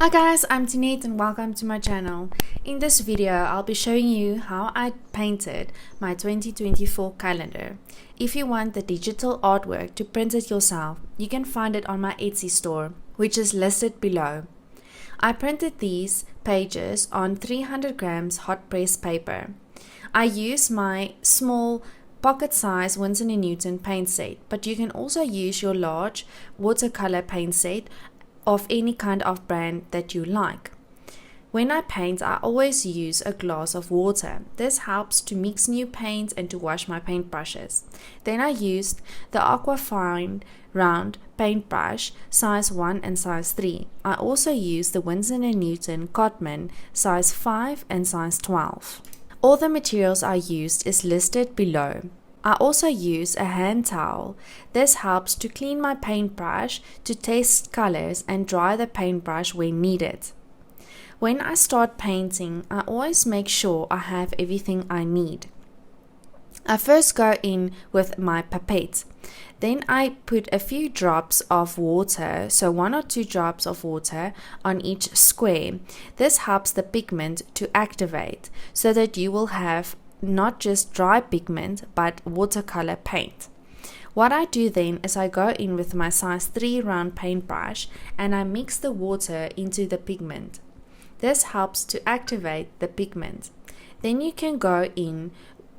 Hi guys, I'm Tinette and welcome to my channel. In this video, I'll be showing you how I painted my 2024 calendar. If you want the digital artwork to print it yourself, you can find it on my Etsy store, which is listed below. I printed these pages on 300 grams hot press paper. I use my small pocket size Winsor & Newton paint set, but you can also use your large watercolor paint set of any kind of brand that you like. When I paint, I always use a glass of water. This helps to mix new paint and to wash my paintbrushes. Then I used the Aquafine round paintbrush size 1 and size 3. I also used the Winsor & Newton Cotman size 5 and size 12. All the materials I used is listed below. I also use a hand towel. This helps to clean my paintbrush, to test colors and dry the paintbrush when needed. When I start painting, I always make sure I have everything I need. I first go in with my pipette. Then I put a few drops of water, so 1 or 2 drops of water on each square. This helps the pigment to activate so that you will have not just dry pigment but watercolor paint. What I do then is I go in with my size 3 round paintbrush and I mix the water into the pigment. This helps to activate the pigment. Then you can go in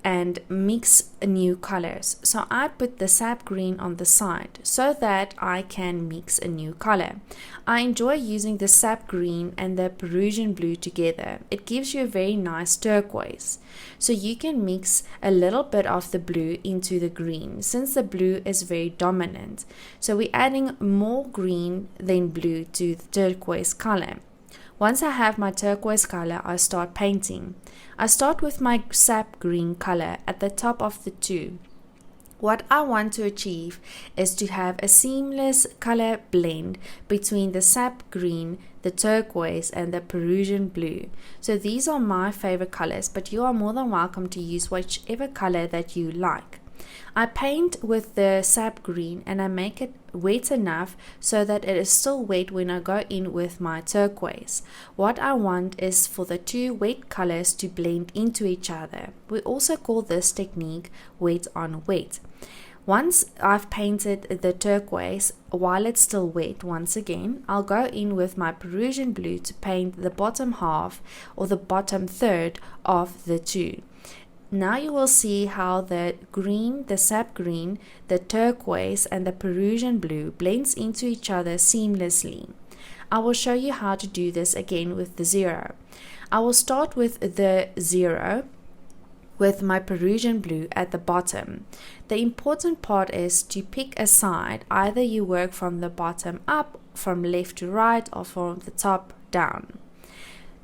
and mix new colors. So I put the sap green on the side so that I can mix a new color. I enjoy using the sap green and the Peruvian blue together. It gives you a very nice turquoise. So you can mix a little bit of the blue into the green since the blue is very dominant. So we're adding more green than blue to the turquoise color. Once I have my turquoise color, I start painting. I start with my sap green color at the top of the tube. What I want to achieve is to have a seamless color blend between the sap green, the turquoise and the Peruvian blue. So these are my favorite colors, but you are more than welcome to use whichever color that you like. I paint with the sap green and I make it wet enough so that it is still wet when I go in with my turquoise. What I want is for the two wet colors to blend into each other. We also call this technique wet on wet. Once I've painted the turquoise, while it's still wet, once again, I'll go in with my Peruvian blue to paint the bottom half or the bottom third of the two. Now you will see how the green, the sap green, the turquoise and the Peruvian blue blends into each other seamlessly. I will show you how to do this again with the zero. I will start with the zero with my Peruvian blue at the bottom. The important part is to pick a side. Either you work from the bottom up, from left to right or from the top down.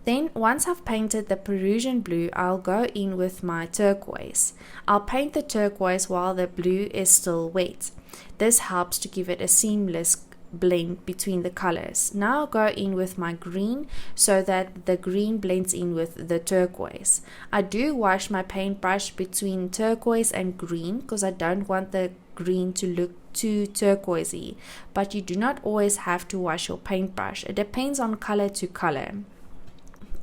Then once I've painted the Peruvian blue, I'll go in with my turquoise. I'll paint the turquoise while the blue is still wet. This helps to give it a seamless blend between the colors. Now I'll go in with my green so that the green blends in with the turquoise. I do wash my paintbrush between turquoise and green because I don't want the green to look too turquoisey, but you do not always have to wash your paintbrush. It depends on color to color.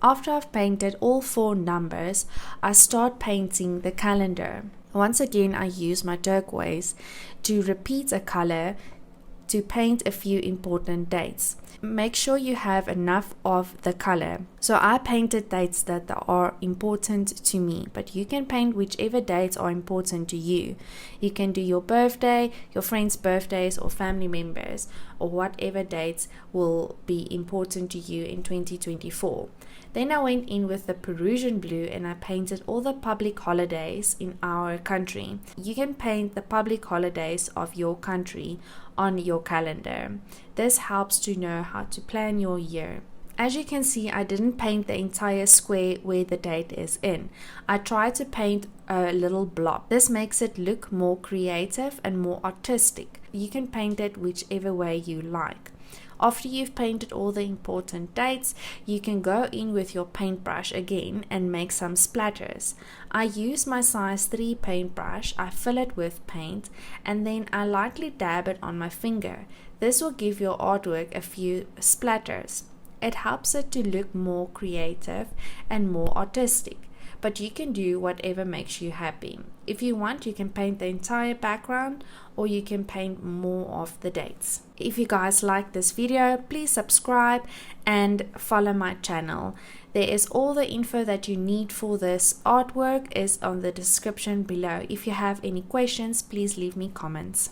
After I've painted all 4 numbers, I start painting the calendar. Once again, I use my turquoise to repeat a color to paint a few important dates. Make sure you have enough of the color. So I painted dates that are important to me, but you can paint whichever dates are important to you. You can do your birthday, your friends' birthdays or family members, or whatever dates will be important to you in 2024. Then I went in with the Peruvian blue and I painted all the public holidays in our country. You can paint the public holidays of your country on your calendar. This helps to know how to plan your year. As you can see, I didn't paint the entire square where the date is in. I tried to paint a little blob. This makes it look more creative and more artistic. You can paint it whichever way you like. After you've painted all the important dates, you can go in with your paintbrush again and make some splatters. I use my size 3 paintbrush, I fill it with paint, and then I lightly dab it on my finger. This will give your artwork a few splatters. It helps it to look more creative and more artistic. But you can do whatever makes you happy. If you want, you can paint the entire background, or you can paint more of the dates. If you guys like this video, please subscribe and follow my channel. There is all the info that you need for this artwork is on the description below. If you have any questions, please leave me comments.